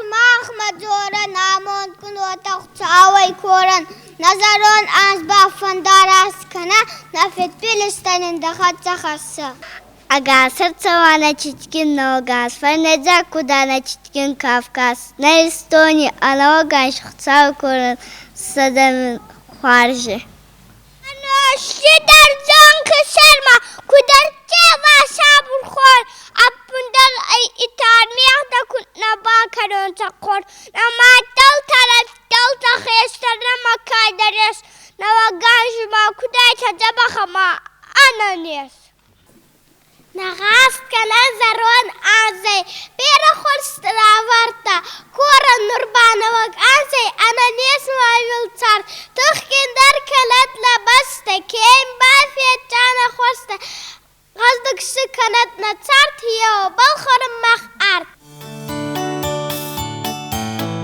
سماخ مجورا نامون کنوتا خچاوی کورن نظرون از بافندار است کنه نفت پیلستن دخت خاصه Agasar tsawala cikin Nogas, Farnaja Kudana cikin Kafkas, na Estonia, Alawagan Shksakuran Sadamin Kwarje. Anashti dar zank Sharma, Kudarche va Sabur Khor, Apundal ay itar miyakta kutna bakaron takor, Namatal tarat dalta khestar namakadares, Nawaganjuma Kudacha Jabahama Ananias. نغاست کنه زرو